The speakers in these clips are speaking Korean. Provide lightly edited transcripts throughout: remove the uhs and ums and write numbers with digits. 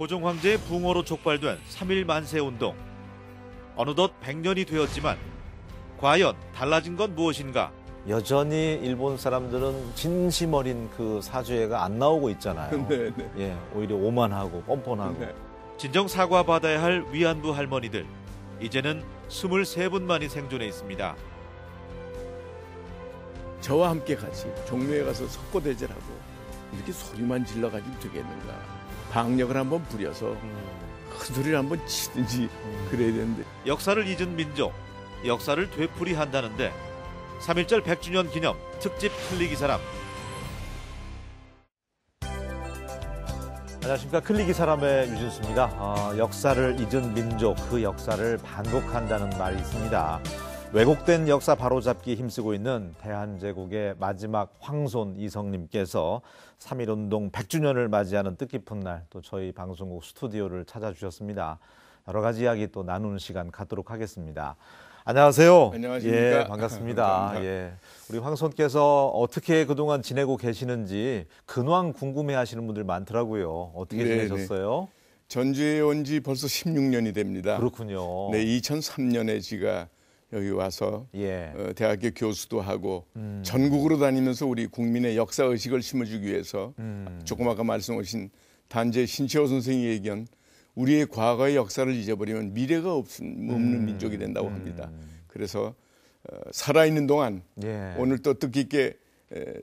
고종 황제의 붕어로 촉발된 3.1 만세운동. 어느덧 100년이 되었지만 과연 달라진 건 무엇인가? 여전히 일본 사람들은 진심 어린 그 사죄가 안 나오고 있잖아요. 네. 예, 오히려 오만하고 뻔뻔하고. 네. 진정 사과받아야 할 위안부 할머니들. 이제는 23분만이 생존해 있습니다. 저와 함께 같이 종묘에 가서 석고대제라고 이렇게 소리만 질러가지고 되겠는가. 방역을 한번 부려서 큰 소리를 한번 치든지 그래야 되는데. 역사를 잊은 민족, 역사를 되풀이한다는데 3.1절 100주년 기념 특집 클릭 이 사람. 안녕하십니까. 클릭 이 사람의 유진수입니다. 역사를 잊은 민족, 그 역사를 반복한다는 말이 있습니다. 왜곡된 역사 바로잡기 힘쓰고 있는 대한제국의 마지막 황손 이성님께서 3.1운동 100주년을 맞이하는 뜻깊은 날 또 저희 방송국 스튜디오를 찾아주셨습니다. 여러 가지 이야기 또 나누는 시간 갖도록 하겠습니다. 안녕하세요. 안녕하십니까. 예, 반갑습니다. 예, 우리 황손께서 어떻게 그동안 지내고 계시는지 근황 궁금해하시는 분들 많더라고요. 어떻게 지내셨어요? 전주에 온 지 벌써 16년이 됩니다. 그렇군요. 네, 2003년에 제가 여기 와서 예. 대학교 교수도 하고 전국으로 다니면서 우리 국민의 역사 의식을 심어주기 위해서 조금 아까 말씀하신 단재 신채호 선생이 얘기한 우리의 과거의 역사를 잊어버리면 미래가 없는 민족이 된다고 합니다. 그래서 살아있는 동안 오늘 또 뜻깊게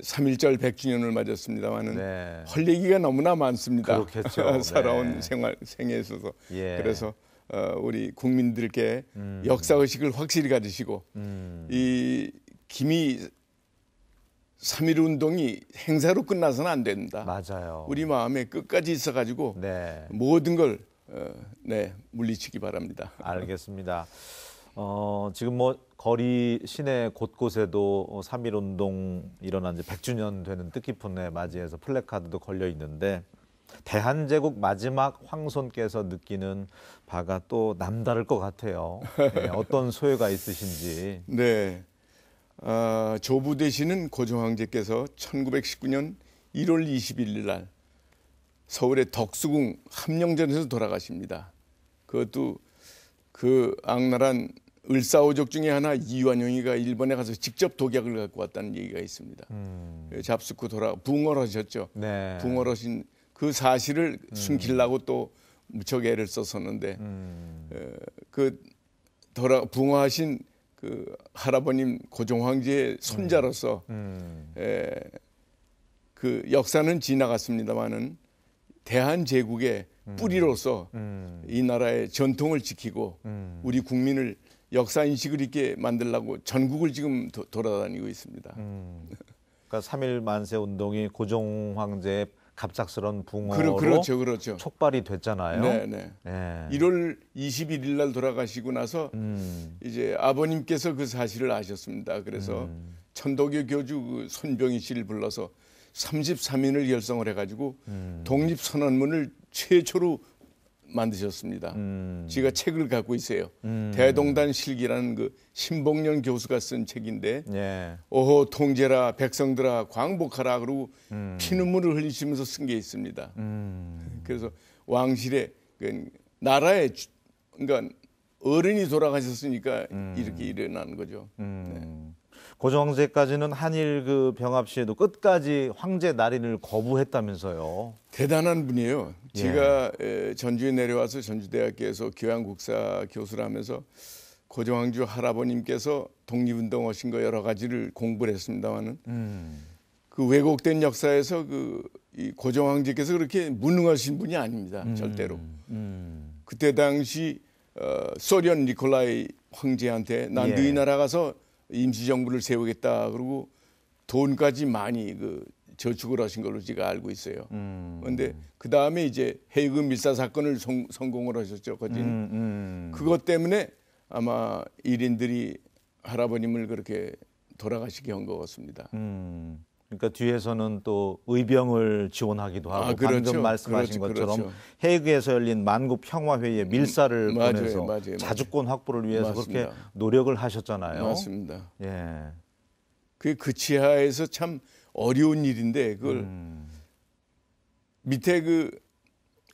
3.1절 100주년을 맞았습니다만은 할 얘기가 너무나 많습니다. 그렇겠죠. 살아온 생애에 있어서. 그래서 우리 국민들께 역사의식을 확실히 가지시고 이 김이 3.1 운동이 행사로 끝나서는 안 된다. 맞아요. 우리 마음에 끝까지 있어가지고 모든 걸 물리치기 바랍니다. 알겠습니다. 지금 뭐 거리 시내 곳곳에도 3.1 운동 일어난 지 100주년 되는 뜻깊은 해 맞이해서 플래카드도 걸려 있는데 대한제국 마지막 황손께서 느끼는 바가 또 남다를 것 같아요. 네, 어떤 소회가 있으신지. 네, 조부 되시는 고종 황제께서 1919년 1월 21일 날 서울의 덕수궁 함령전에서 돌아가십니다. 그것도 그 악랄한 을사오적 중에 하나 이완용이가 일본에 가서 직접 독약을 갖고 왔다는 얘기가 있습니다. 잡숫고 붕어러셨죠. 붕어러신 그 사실을 숨기려고 또 무척 애를 썼었는데 붕어하신 그 할아버님 고종 황제의 손자로서 그 역사는 지나갔습니다마는 대한제국의 뿌리로서 이 나라의 전통을 지키고 우리 국민을 역사 인식을 있게 만들려고 전국을 지금 돌아다니고 있습니다. 그러니까 3.1 만세 운동이 고종 황제의 갑작스런 붕어로 그렇죠. 촉발이 됐잖아요. 네. 1월 21일 날 돌아가시고 나서 이제 아버님께서 그 사실을 아셨습니다. 그래서 천도교 교주 그 손병희 씨를 불러서 33인을 결성을 해가지고 독립선언문을 최초로 만드셨습니다. 제가 책을 갖고 있어요. 대동단 실기라는 그 신봉년 교수가 쓴 책인데 오호 통제라 백성들아 광복하라 그러고 피눈물을 흘리시면서 쓴 게 있습니다. 그래서 왕실의 나라의 그러니까 어른이 돌아가셨으니까 이렇게 일어나는 거죠. 고종 황제까지는 한일 그 병합 시에도 끝까지 황제 날인을 거부했다면서요. 대단한 분이에요. 제가 전주에 내려와서 전주대학교에서 교양국사 교수를 하면서 고종 황제 할아버님께서 독립운동하신 거 여러 가지를 공부를 했습니다만은 그 왜곡된 역사에서 이 고종 황제께서 그렇게 무능하신 분이 아닙니다. 절대로. 그때 당시 소련 니콜라이 황제한테 난 너희 나라 가서 임시정부를 세우겠다 그러고 돈까지 많이 저축을 하신 걸로 제가 알고 있어요. 그런데 그 다음에 이제 헤이그 밀사 사건을 성공을 하셨죠. 그것 때문에 아마 일인들이 할아버님을 그렇게 돌아가시게 한 것 같습니다. 그러니까 뒤에서는 또 의병을 지원하기도 하고 방금 말씀하신 것처럼 헤이그에서 열린 만국 평화회의에 밀사를 보내서 자주권 확보를 위해서 그렇게 노력을 하셨잖아요. 맞습니다. 예. 그 지하에서 참 어려운 일인데 그걸 밑에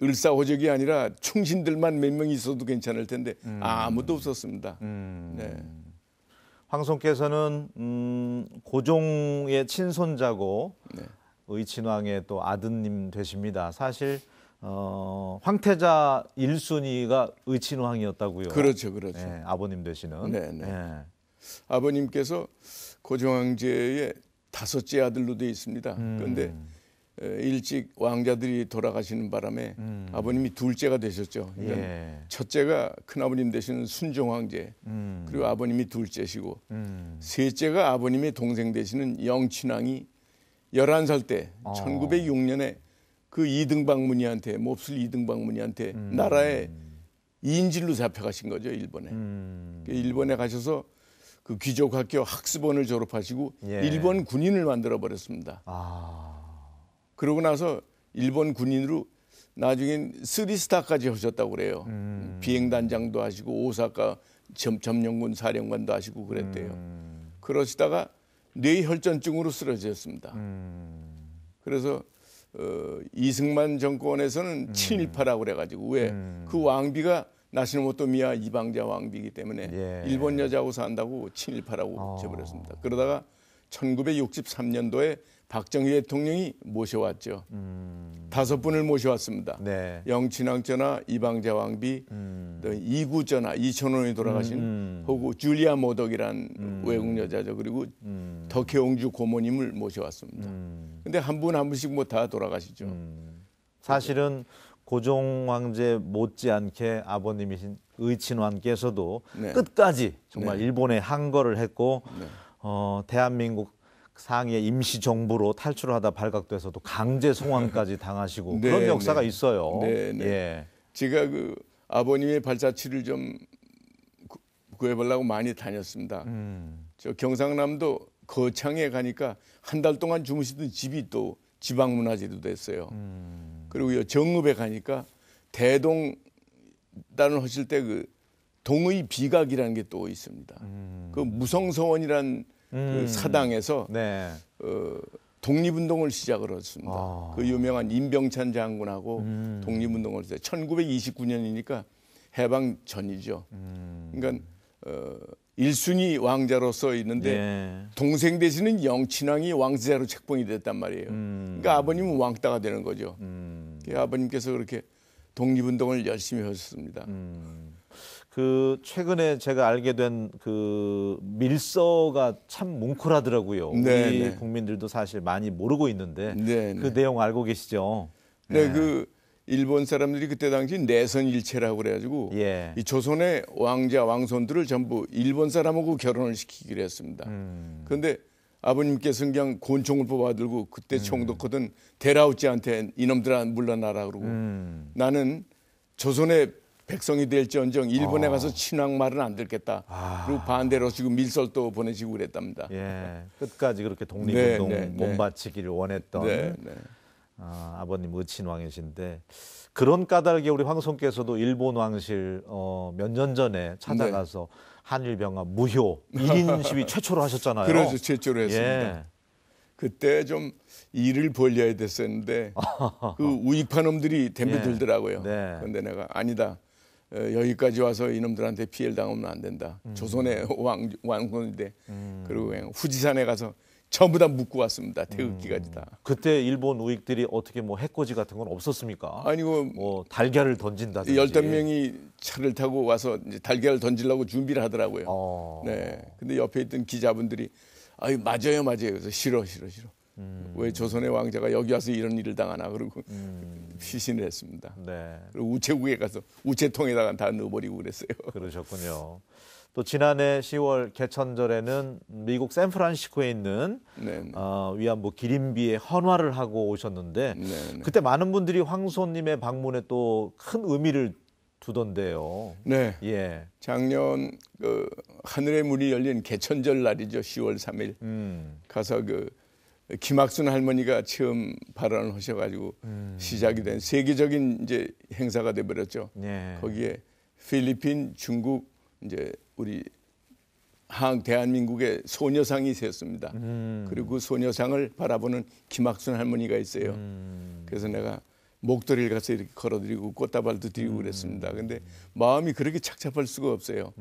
을사오적이 아니라 충신들만 몇 명 있어도 괜찮을 텐데 아무도 없었습니다. 네. 황송께서는 고종의 친손자고 네. 의친왕의 또 아드님 되십니다. 사실 황태자 1순위가 의친왕이었다고요. 그렇죠, 그렇죠. 네, 아버님 되시는. 네, 네. 네. 아버님께서 고종황제의 5째 아들로 되어 있습니다. 그런데 일찍 왕자들이 돌아가시는 바람에 아버님이 둘째가 되셨죠. 그러니까 예. 첫째가 큰아버님 되시는 순종황제, 그리고 아버님이 둘째시고 셋째가 아버님의 동생 되시는 영친왕이 11살 때 1906년에 그 이등박문희한테 몹쓸 이등박문희한테 나라에 인질로 잡혀가신 거죠, 일본에. 일본에 가셔서 그 귀족학교 학습원을 졸업하시고 예. 일본 군인을 만들어 버렸습니다. 그러고 나서 일본 군인으로 나중엔 3스타까지 하셨다고 그래요. 비행단장도 하시고 오사카 점령군 사령관도 하시고 그랬대요. 그러시다가 뇌혈전증으로 쓰러졌습니다. 그래서 이승만 정권에서는 친일파라고 그래가지고 왜 그 왕비가 나시노모토미야 이방자 왕비이기 때문에 예. 일본 여자하고 산다고 친일파라고 쳐버렸습니다. 그러다가 1963년도에 박정희 대통령이 모셔왔죠. 5분을 모셔왔습니다. 네. 영친왕 전하, 이방자 왕비, 또 이구 전하, 이천원이 돌아가신 혹은 줄리아 모덕이란 외국 여자죠. 그리고 덕혜옹주 고모님을 모셔왔습니다. 근데 한 분 한 분씩 뭐 다 돌아가시죠. 사실은 고종 황제 못지않게 아버님이신 의친왕께서도 네. 끝까지 정말 네. 일본에 항거를 했고 네. 대한민국 상해 임시정부로 탈출을 하다 발각돼서도 강제 송환까지 당하시고 네, 그런 역사가 네. 있어요. 네, 네. 예. 제가 그 아버님의 발자취를 좀 구해보려고 많이 다녔습니다. 저 경상남도 거창에 가니까 한 달 동안 주무시던 집이 또 지방문화재도 됐어요. 그리고 정읍에 가니까 대동단을 하실 때 그 동의 비각이라는 게 또 있습니다. 그 무성서원이란 그 사당에서 네. 독립운동을 시작을 했습니다. 그 유명한 임병찬 장군하고 독립운동을 했어요. 1929년이니까 해방 전이죠. 그러니까 1순위 왕자로서 있는데 예. 동생 되시는 영친왕이 왕세자로 책봉이 됐단 말이에요. 그러니까 아버님은 왕따가 되는 거죠. 아버님께서 그렇게 독립운동을 열심히 하셨습니다. 그 최근에 제가 알게 된 그 밀서가 참 뭉클하더라고요. 네, 우리 네. 국민들도 사실 많이 모르고 있는데 네, 그 네. 내용 알고 계시죠? 네, 그 일본 사람들이 그때 당시 내선일체라고 그래가지고 예. 이 조선의 왕자 왕손들을 전부 일본 사람하고 결혼을 시키기로 했습니다. 그런데 아버님께서는 그냥 권총을 뽑아들고 그때 총독하던 데라우찌한테 이놈들아 물러나라 그러고 나는 조선의 백성이 될지언정 일본에 가서 친왕 말은 안 듣겠다. 그리고 반대로 지금 밀설도 보내시고 그랬답니다. 예. 끝까지 그렇게 독립운동 네, 네, 네. 몸바치기를 원했던 네, 네. 아버님 의친왕이신데 그런 까닭에 우리 황송께서도 일본 왕실 몇 년 전에 찾아가서 한일 병합 무효 1인 시위 최초로 하셨잖아요. 그래서 최초로 했습니다. 예. 그때 좀 일을 벌려야 됐었는데 그 우익파 놈들이 덤벼들더라고요. 네. 그런데 내가 아니다. 여기까지 와서 이놈들한테 피해를 당하면 안 된다. 조선의 왕건인데 그리고 그냥 후지산에 가서 전부 다 묻고 왔습니다. 태극기까지 다. 그때 일본 우익들이 어떻게 뭐 해코지 같은 건 없었습니까? 아니고 뭐 달걀을 던진다든지. 15명이 차를 타고 와서 이제 달걀을 던지려고 준비를 하더라고요. 네. 근데 옆에 있던 기자분들이 아유 맞아요. 그래서 싫어. 왜 조선의 왕자가 여기 와서 이런 일을 당하나 그러고 피신을 했습니다. 네. 그리고 우체국에 가서 우체통에다가 다 넣어버리고 그랬어요. 그러셨군요. 또 지난해 10월 개천절에는 미국 샌프란시스코에 있는 네. 위안부 기린비에 헌화를 하고 오셨는데 네. 그때 많은 분들이 황소님의 방문에 또 큰 의미를 두던데요. 네. 예. 작년 그 하늘의 문이 열린 개천절 날이죠. 10월 3일. 가서 그 김학순 할머니가 처음 발언을 하셔가지고 시작이 된 세계적인 이제 행사가 돼버렸죠. 예. 거기에 필리핀, 중국 이제 우리 대한민국의 소녀상이 섰습니다. 그리고 그 소녀상을 바라보는 김학순 할머니가 있어요. 그래서 내가 목도리를 가서 이렇게 걸어드리고 꽃다발도 드리고 그랬습니다. 근데 마음이 그렇게 착잡할 수가 없어요.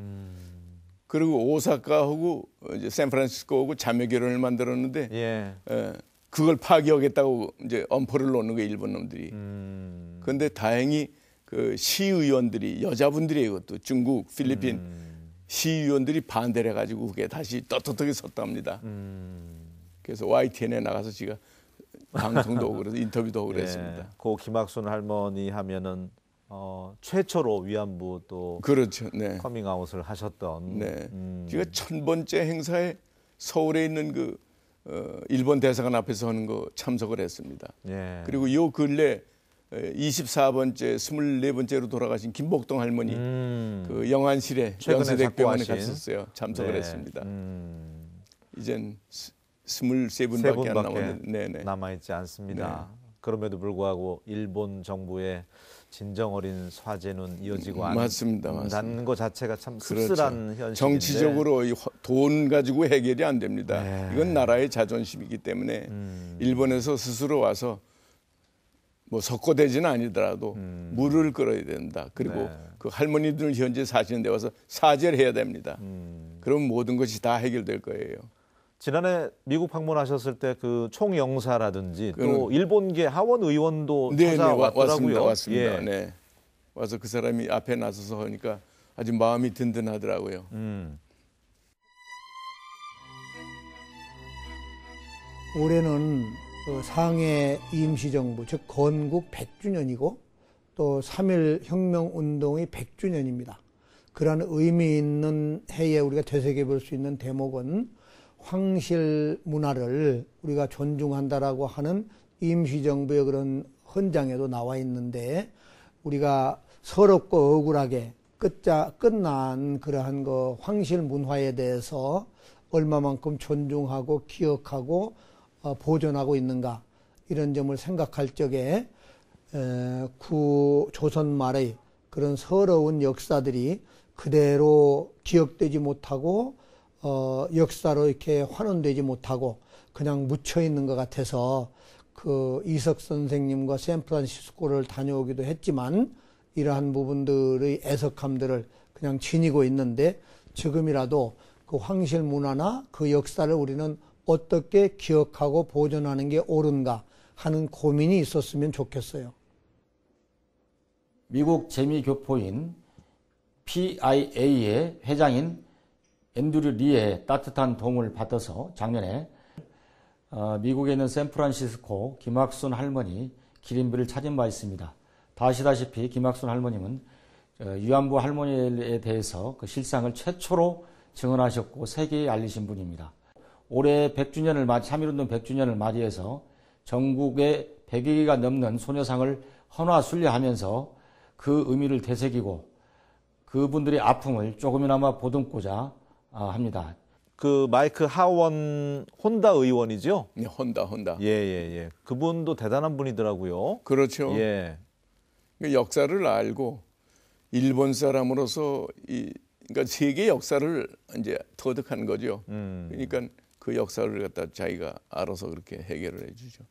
그리고 오사카하고 이제 샌프란시스코하고 자매 결혼을 만들었는데 예. 그걸 파기하겠다고 이제 엄포를 놓는 거예요, 일본 놈들이. 그런데 다행히 그 시의원들이 여자분들이 이것도 중국, 필리핀 시의원들이 반대를 해가지고 그게 다시 떳떳하게 섰답니다. 그래서 YTN에 나가서 제가 방송도 오고 그래서 인터뷰도 하고 그랬습니다. 예. 고 김학순 할머니 하면은 최초로 위안부 또 그렇죠. 네. 커밍아웃을 하셨던. 네. 제가 1000번째 행사에 서울에 있는 그 일본 대사관 앞에서 하는 거 참석을 했습니다. 예. 그리고 요 근래 24번째, 24번째로 돌아가신 김복동 할머니 그 영안실에 최근에 연세대병원에 작고하신. 갔었어요. 참석을 네. 했습니다. 이젠 23분밖에 안 남았는데 네네. 남아있지 않습니다. 그럼에도 불구하고 일본 정부의 진정 어린 사죄는 이어지고 맞습니다. 않는 것 자체가 참 그렇죠. 씁쓸한 현실인데. 정치적으로 돈 가지고 해결이 안 됩니다. 네. 이건 나라의 자존심이기 때문에 일본에서 스스로 와서 뭐 석고대지는 아니더라도 물을 끌어야 된다. 그리고 네. 그 할머니들 현재 사시는 데 와서 사죄를 해야 됩니다. 그럼 모든 것이 다 해결될 거예요. 지난해 미국 방문하셨을 때 그 총영사라든지 또 일본계 하원 의원도 찾아왔더라고요. 왔습니다. 예. 네. 와서 그 사람이 앞에 나서서 하니까 아주 마음이 든든하더라고요. 올해는 상해 임시정부, 즉 건국 100주년이고 또 3.1 혁명운동의 100주년입니다. 그런 의미 있는 해에 우리가 되새겨볼 수 있는 대목은 황실 문화를 우리가 존중한다라고 하는 임시정부의 그런 헌장에도 나와 있는데 우리가 서럽고 억울하게 끝난 그러한 그 황실 문화에 대해서 얼마만큼 존중하고 기억하고 보존하고 있는가 이런 점을 생각할 적에 구조선 말의 그런 서러운 역사들이 그대로 기억되지 못하고 역사로 이렇게 환원되지 못하고 그냥 묻혀 있는 것 같아서 그 이석 선생님과 샌프란시스코를 다녀오기도 했지만 이러한 부분들의 애석함들을 그냥 지니고 있는데 지금이라도 그 황실 문화나 그 역사를 우리는 어떻게 기억하고 보존하는 게 옳은가 하는 고민이 있었으면 좋겠어요. 미국 재미교포인 PIA의 회장인 앤드류 리의 따뜻한 도움을 받아서 작년에 미국에 있는 샌프란시스코 김학순 할머니 기림비를 찾은 바 있습니다. 다 아시다시피 김학순 할머님은 위안부 할머니에 대해서 그 실상을 최초로 증언하셨고 세계에 알리신 분입니다. 올해 100주년을 3.1운동 100주년을 맞이해서 전국에 100여 개가 넘는 소녀상을 헌화 순례하면서 그 의미를 되새기고 그분들의 아픔을 조금이나마 보듬고자 합니다. 그 마이크 하원 혼다 의원이죠? 네, 혼다. 예. 그분도 대단한 분이더라고요. 그렇죠. 예. 그 역사를 알고 일본 사람으로서 그러니까 세계 역사를 이제 터득한 거죠. 그러니까 그 역사를 갖다 자기가 알아서 그렇게 해결을 해주죠.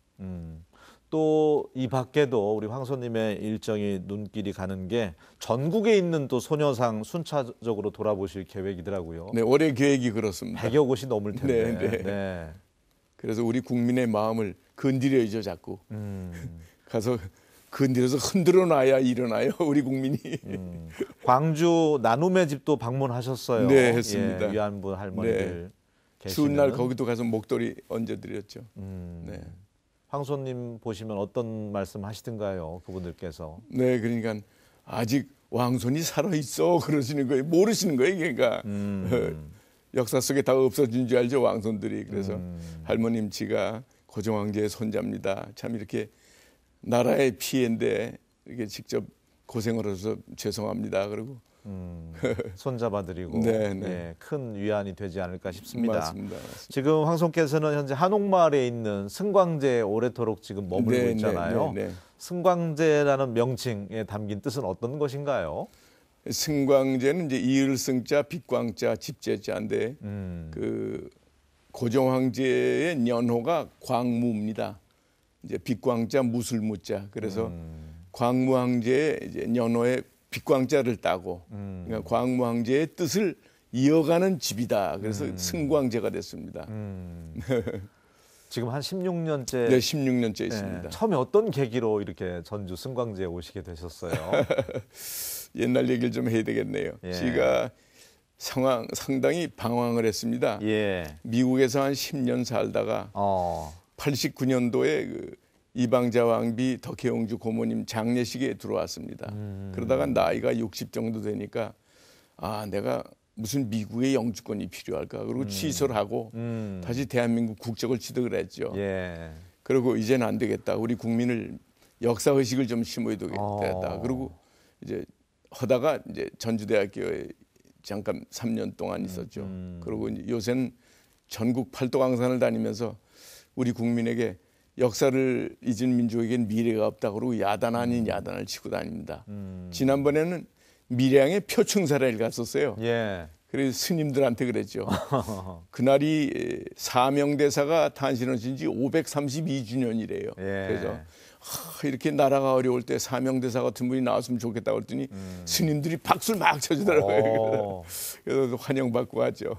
또 이 밖에도 우리 황소님의 일정이 눈길이 가는 게 전국에 있는 또 소녀상 순차적으로 돌아보실 계획이더라고요. 네, 올해 계획이 그렇습니다. 100여 곳이 넘을 텐데. 네. 그래서 우리 국민의 마음을 건드려야죠, 자꾸. 가서 건드려서 흔들어 놔야 일어나요, 우리 국민이. 광주 나눔의 집도 방문하셨어요. 네, 했습니다. 예, 위안부 할머니들 계시는. 추운 날 거기도 가서 목도리 얹어드렸죠. 네. 황소님 보시면 어떤 말씀 하시던가요, 그분들께서? 네, 그러니까 아직 왕손이 살아있어 그러시는 거예요. 모르시는 거예요, 그러니까. 역사 속에 다 없어진 줄 알죠, 왕손들이. 그래서 할머님 지가 고종황제의 손자입니다. 참 이렇게 나라의 피해인데 이렇게 직접 고생을 해서 죄송합니다. 그리고 손잡아드리고 네. 예, 큰 위안이 되지 않을까 싶습니다. 맞습니다. 지금 황송께서는 현재 한옥마을에 있는 승광제에 오래도록 지금 머물고 있잖아요. 네. 승광제라는 명칭에 담긴 뜻은 어떤 것인가요? 승광제는 이제 이을승자, 빛광자, 집제자인데 그 고종황제의 년호가 광무입니다. 이제 빛광자, 무술무자. 그래서 광무 황제의 이제 년호의 빛광자를 따고 그러니까 광무 황제의 뜻을 이어가는 집이다. 그래서 승광제가 됐습니다. 지금 한 16년째. 네, 16년째 있습니다. 처음에 어떤 계기로 이렇게 전주 승광제에 오시게 되셨어요? 옛날 얘기를 좀 해야 되겠네요. 예. 제가 상당히 방황을 했습니다. 예. 미국에서 한 10년 살다가 89년도에 그 이방자 왕비 덕혜옹주 고모님 장례식에 들어왔습니다. 그러다가 나이가 60 정도 되니까 내가 무슨 미국의 영주권이 필요할까? 그리고 취소를 하고 다시 대한민국 국적을 취득을 했죠. 예. 그리고 이제는 안 되겠다. 우리 국민을 역사 의식을 좀 심어야 되겠다. 그리고 이제 하다가 이제 전주대학교에 잠깐 3년 동안 있었죠. 그리고 이제 요새는 전국 팔도강산을 다니면서 우리 국민에게 역사를 잊은 민족에겐 미래가 없다. 그러고 야단 아닌 야단을 치고 다닙니다. 지난번에는 밀양에 표충사를 갔었어요. 예. 그래서 스님들한테 그랬죠. 그날이 사명대사가 탄신하신 지 532주년이래요. 예. 그래서 이렇게 나라가 어려울 때 사명대사 같은 분이 나왔으면 좋겠다고 했더니 스님들이 박수를 막 쳐주더라고요. 그래서 환영받고 하죠.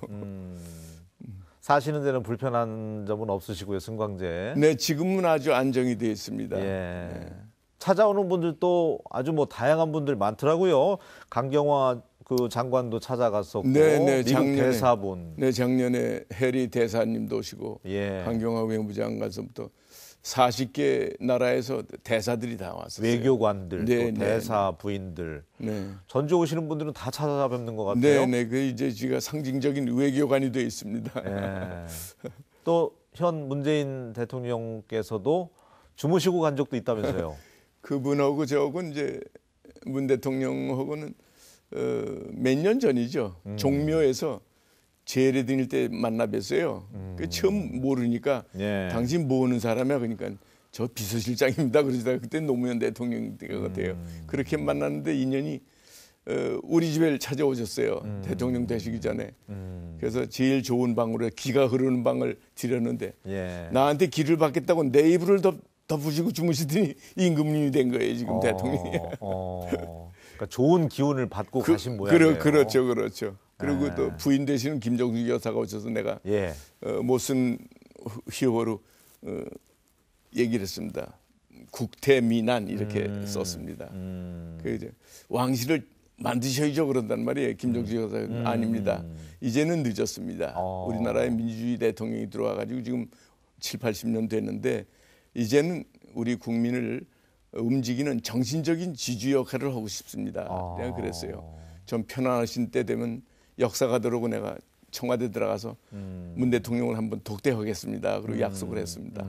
사시는 데는 불편한 점은 없으시고요, 승광제. 네, 지금은 아주 안정이 되어 있습니다. 예. 네. 찾아오는 분들도 아주 뭐 다양한 분들 많더라고요. 강경화 그 장관도 찾아갔었고, 네, 미국 대사분. 네, 작년에 해리 대사님도 오시고, 예. 강경화 외무장관서부터 40개 나라에서 대사들이 다 왔었어요. 외교관들, 네, 또 대사 부인들. 네. 전주 오시는 분들은 다 찾아뵙는 것 같아요. 네, 그 이제 제가 상징적인 외교관이 되어 있습니다. 예. 또 현 문재인 대통령께서도 주무시고 간 적도 있다면서요. 그분하고 저하고 이제 문 대통령하고는 몇 년 전이죠. 종묘에서 제례 드릴 때 만나 뵀어요. 그 처음 모르니까 예. 당신 모으는 사람이야. 그러니까 저 비서실장입니다. 그러시다가 그때 노무현 대통령 때가 돼요. 그렇게 만났는데 인연이 우리 집에 찾아오셨어요. 대통령 되시기 전에. 그래서 제일 좋은 방으로 기가 흐르는 방을 드렸는데 예. 나한테 기를 받겠다고 내 이불을 덮으시고 주무시더니 임금님이 된 거예요. 지금 대통령이. 그러니까 좋은 기운을 받고 가신 모양이에요. 그렇죠. 그리고 또 부인 되시는 김정숙 여사가 오셔서 내가 예. 못 쓴 희어로 얘기를 했습니다. 국태민안 이렇게 썼습니다. 그 이제 왕실을 만드셔야죠 그런단 말이에요. 김정숙 여사가 아닙니다. 이제는 늦었습니다. 우리나라의 민주주의 대통령이 들어와가지고 지금 7, 80년 됐는데 이제는 우리 국민을 움직이는 정신적인 지주 역할을 하고 싶습니다. 내가 그랬어요. 좀 편안하신 때 되면 역사가 들어오고 내가 청와대 들어가서 문 대통령을 한번 독대하겠습니다. 그리고 약속을 했습니다.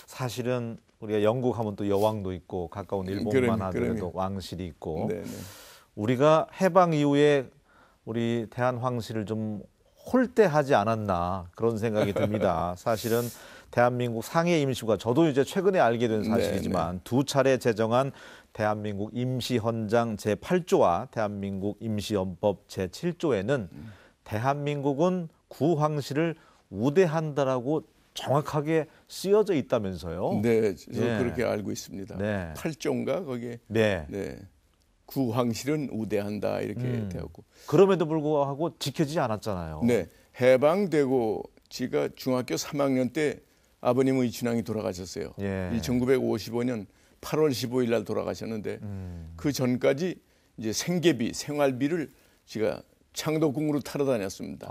사실은 우리가 영국 하면 또 여왕도 있고 가까운 일본만 하더라도 왕실이 있고 네네. 우리가 해방 이후에 우리 대한 황실을 좀 홀대하지 않았나 그런 생각이 듭니다. 사실은 대한민국 상해 임시국가 저도 이제 최근에 알게 된 사실이지만 두 차례 제정한 대한민국 임시헌장 제8조와 대한민국 임시헌법 제7조에는 대한민국은 구황실을 우대한다라고 정확하게 쓰여져 있다면서요? 네, 저 그렇게 알고 있습니다. 네. 8조인가 거기에. 네. 구황실은 우대한다 이렇게 되었고. 그럼에도 불구하고 지켜지지 않았잖아요. 네, 해방되고 제가 중학교 3학년 때 아버님의 춘향이 돌아가셨어요. 예. 1955년 8월 15일 날 돌아가셨는데 그 전까지 이제 생계비, 생활비를 제가 창덕궁으로 타러 다녔습니다.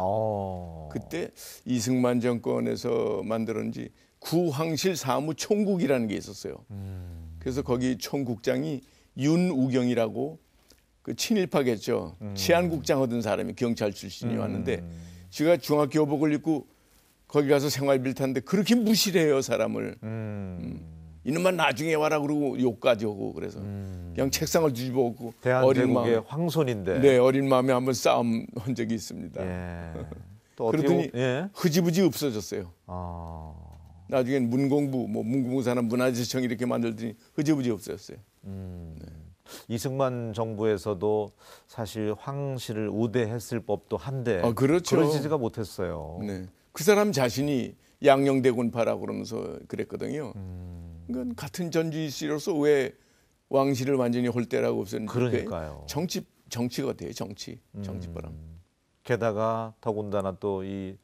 그때 이승만 정권에서 만들었는지 구황실 사무총국이라는 게 있었어요. 그래서 거기 총국장이 윤우경이라고 그 친일파겠죠. 치안국장 하던 사람이 경찰 출신이 왔는데 제가 중학교 교복을 입고 거기 가서 생활비를 탔는데 그렇게 무시를 해요 사람을. 이놈만 나중에 와라 그러고 욕까지 하고 그래서 그냥 책상을 뒤집어 엎고 대한제국의 황손인데. 네, 어린 마음에 한번 싸움 한 적이 있습니다. 예. 또 그러더니 예? 흐지부지 없어졌어요. 나중엔 문공부, 뭐 문공부산업 문화재청 이렇게 만들더니 흐지부지 없어졌어요. 이승만 정부에서도 사실 황실을 우대했을 법도 한데 그렇죠. 그러지가 못했어요. 네. 그 사람 자신이 양녕대군파라고 그러면서 그랬거든요. 그러니까 같은 전주시로서 왜 왕실을 완전히 홀대라고 없었는데 그러니까요. 정치 같아요. 정치바람. 게다가 더군다나 또 이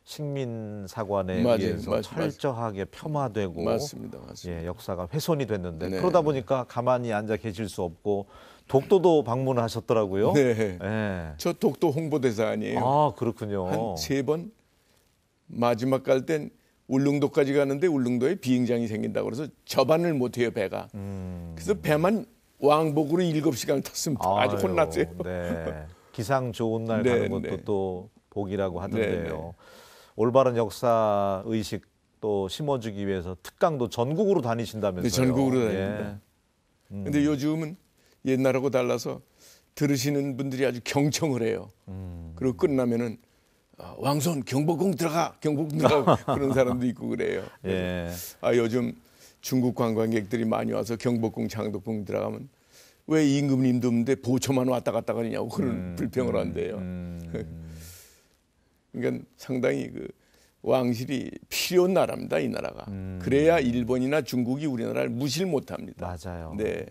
식민사관에 맞아요. 의해서 철저하게 폄하되고 맞습니다. 예, 역사가 훼손이 됐는데 네. 그러다 보니까 가만히 앉아 계실 수 없고 독도도 방문하셨더라고요. 네. 예. 저 독도 홍보대사 아니에요. 아, 그렇군요. 한 3번 마지막 갈 땐 울릉도까지 가는데 울릉도에 비행장이 생긴다고 그래서 접안을 못해요 배가. 그래서 배만 왕복으로 7시간을 탔습니다. 아주 아유, 혼났어요. 네. 기상 좋은 날 네, 가는 것도 네. 또 복이라고 하던데요. 네, 네. 올바른 역사 의식 또 심어주기 위해서 특강도 전국으로 다니신다면서요. 네, 전국으로 예. 다닙니다. 근데 요즘은 옛날하고 달라서 들으시는 분들이 아주 경청을 해요. 그리고 끝나면은 왕손 경복궁 들어가 그런 사람도 있고 그래요. 예. 요즘 중국 관광객들이 많이 와서 경복궁 장덕궁 들어가면 왜 임금님도 없는데 보초만 왔다 갔다 가느냐고 그런 불평을 한대요. 그러니까 상당히 그 왕실이 필요한 나라입니다, 이 나라가. 그래야 일본이나 중국이 우리나라를 무시를 못합니다. 맞아요. 네.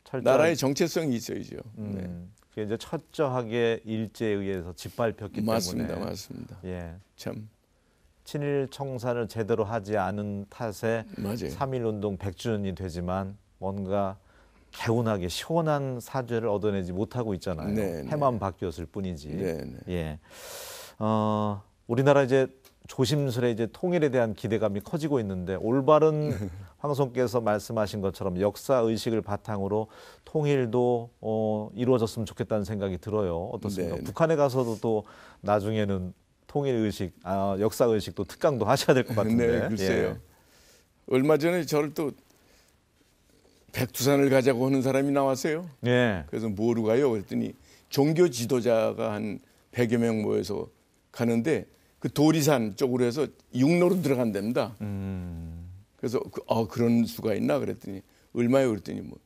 철저하게- 나라의 정체성이 있어야죠. 네. 그게 이제 철저하게 일제에 의해서 짓밟혔기 맞습니다, 때문에 맞습니다. 예. 참 친일 청산을 제대로 하지 않은 탓에 맞아요. 3.1운동 100주년이 되지만 뭔가 개운하게 시원한 사죄를 얻어내지 못하고 있잖아요. 네, 해만 바뀌었을 뿐이지. 네, 네. 예. 우리나라 이제 조심스레 이제 통일에 대한 기대감이 커지고 있는데 올바른 황송께서 말씀하신 것처럼 역사 의식을 바탕으로 통일도 이루어졌으면 좋겠다는 생각이 들어요. 어떻습니까? 네. 북한에 가서도 또 나중에는 통일 의식, 역사 의식도 특강도 하셔야 될 것 같은데. 네, 글쎄요. 얼마 전에 저를 또 백두산을 가자고 하는 사람이 나왔어요. 예. 그래서 뭐로 가요? 그랬더니 종교 지도자가 한 100여 명 모여서 가는데 그 도리산 쪽으로 해서 육로로 들어간답니다. 그래서 그런 수가 있나 그랬더니 얼마요? 그랬더니 뭐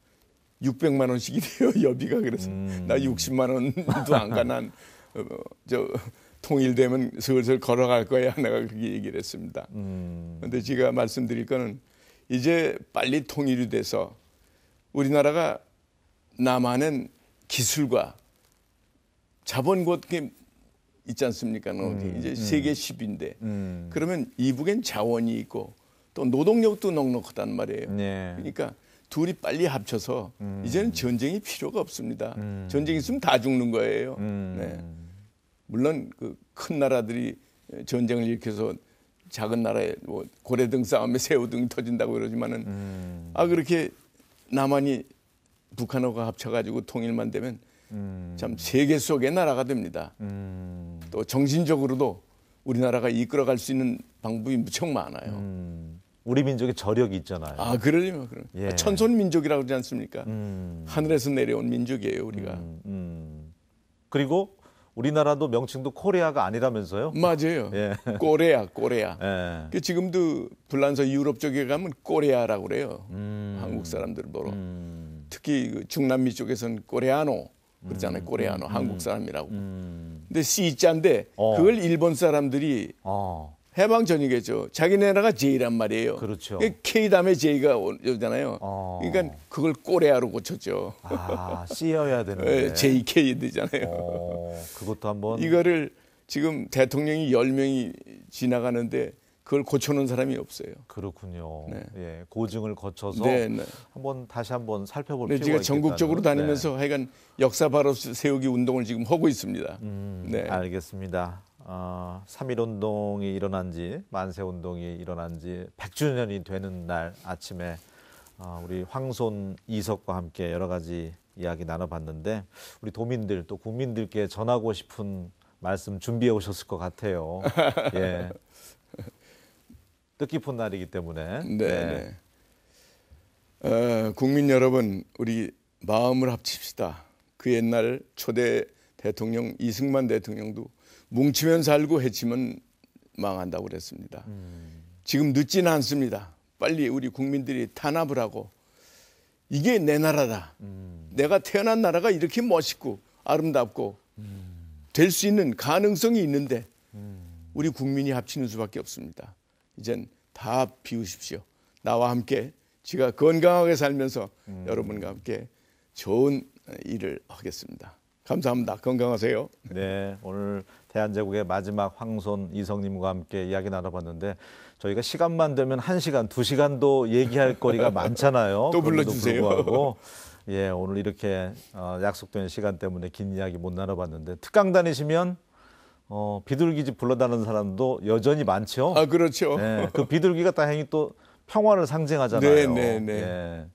600만 원씩이 돼요. 여비가. 그래서 나 60만 원도 안 가. 난 통일되면 슬슬 걸어갈 거야. 내가 그렇게 얘기를 했습니다. 그런데 제가 말씀드릴 거는 이제 빨리 통일이 돼서 우리나라가 남한은 기술과 자본과 있지 않습니까? 이제 세계 10인데 그러면 이북엔 자원이 있고 또 노동력도 넉넉하단 말이에요. 네. 그러니까 둘이 빨리 합쳐서 이제는 전쟁이 필요가 없습니다. 전쟁이 있으면 다 죽는 거예요. 네. 물론 그 큰 나라들이 전쟁을 일으켜서 작은 나라에 뭐 고래등 싸움에 새우등이 터진다고 그러지만은 그렇게 남한이 북한하고 합쳐가지고 통일만 되면 참 세계 속의 나라가 됩니다. 또 정신적으로도 우리나라가 이끌어갈 수 있는 방법이 무척 많아요. 우리 민족의 저력이 있잖아요. 그러려면 그럼 예. 천손 민족이라고 그러지 않습니까? 하늘에서 내려온 민족이에요, 우리가. 그리고 우리나라도 명칭도 코리아가 아니라면서요? 맞아요. 예. 꼬레아. 예. 그 지금도 불란서 유럽 쪽에 가면 꼬레아라고 그래요. 한국 사람들 보러. 특히 그 중남미 쪽에서는 꼬레아노 그러잖아요. 꼬레아노 한국 사람이라고. 근데 C자인데 그걸 일본 사람들이 해방 전이겠죠. 자기네 나라가 J란 말이에요. 그렇죠. K 다음에 J가 오잖아요. 그러니까 그걸 꼬레아로 고쳤죠. C여야 되는데. JK 되잖아요. 그것도 한번. 이거를 지금 대통령이 10명이 지나가는데 그걸 고쳐놓은 사람이 없어요. 그렇군요. 네. 예, 고증을 거쳐서 네. 다시 한번 살펴볼 네, 필요가 제가 있겠다는. 전국적으로 다니면서 하여간 역사 바로 세우기 운동을 지금 하고 있습니다. 네. 알겠습니다. 3.1운동이 일어난 지, 만세운동이 일어난 지 100주년이 되는 날 아침에 우리 황손 이석과 함께 여러 가지 이야기 나눠봤는데 우리 도민들 또 국민들께 전하고 싶은 말씀 준비해 오셨을 것 같아요. 예. 뜻깊은 날이기 때문에. 네. 국민 여러분, 우리 마음을 합칩시다. 그 옛날 초대 대통령 이승만 대통령도 뭉치면 살고 해치면 망한다고 그랬습니다. 지금 늦지는 않습니다. 빨리 우리 국민들이 탄압을 하고 이게 내 나라다. 내가 태어난 나라가 이렇게 멋있고 아름답고 될 수 있는 가능성이 있는데 우리 국민이 합치는 수밖에 없습니다. 이젠 다 비우십시오. 나와 함께 제가 건강하게 살면서 여러분과 함께 좋은 일을 하겠습니다. 감사합니다. 건강하세요. 네, 오늘 대한제국의 마지막 황손 이성님과 함께 이야기 나눠봤는데 저희가 시간만 되면 1시간, 2시간도 얘기할 거리가 많잖아요. 또 불러주세요. 불구하고, 예, 오늘 이렇게 약속된 시간 때문에 긴 이야기 못 나눠봤는데 특강 다니시면 비둘기집 불러다니는 사람도 여전히 많죠. 아, 그렇죠. 네, 그 비둘기가 다행히 또 평화를 상징하잖아요. 네. 예.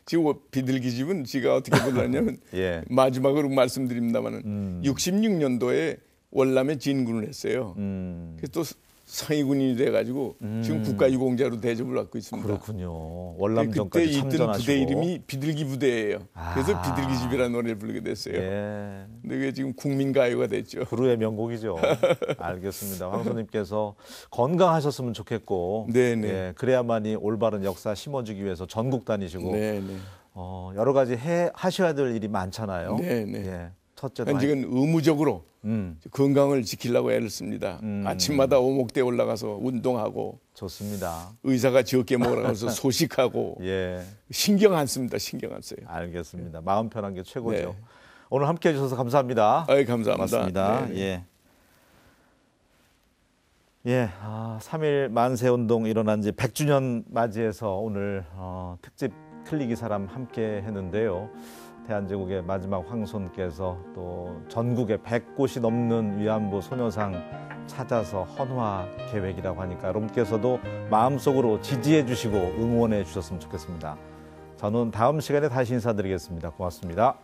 지금 비둘기 집은 제가 어떻게 보냐면 예. 마지막으로 말씀드립니다만은 66년도에 월남에 진군을 했어요. 그래서 또 상위군인이 돼가지고 지금 국가유공자로 대접을 받고 있습니다. 그렇군요. 그때 월남전까지 있던 참전하시고. 부대 이름이 비둘기 부대예요. 그래서 아. 비둘기 집이라는 노래를 부르게 됐어요. 예. 근데 그게 지금 국민가요가 됐죠. 불후의 명곡이죠. 알겠습니다. 황소님께서 건강하셨으면 좋겠고, 네네. 예, 그래야만이 올바른 역사 심어주기 위해서 전국 다니시고, 네네. 여러 가지 하셔야 될 일이 많잖아요. 네네. 예, 첫째도 현직은 의무적으로 건강을 지키려고 애를 씁니다. 음. 아침마다 오목대 올라가서 운동하고 좋습니다. 의사가 적게 먹으라고 해서 소식하고 예, 신경 안 씁니다. 신경 안 써요. 알겠습니다. 마음 편한 게 최고죠. 네. 오늘 함께해 주셔서 감사합니다. 감사합니다. 고맙습니다. 네네. 예. 예, 3.1 만세운동 일어난 지 100주년 맞이해서 오늘 특집 틀리기 사람 함께 했는데요. 대한제국의 마지막 황손께서 또 전국에 100곳이 넘는 위안부 소녀상 찾아서 헌화 계획이라고 하니까 여러분께서도 마음속으로 지지해 주시고 응원해 주셨으면 좋겠습니다. 저는 다음 시간에 다시 인사드리겠습니다. 고맙습니다.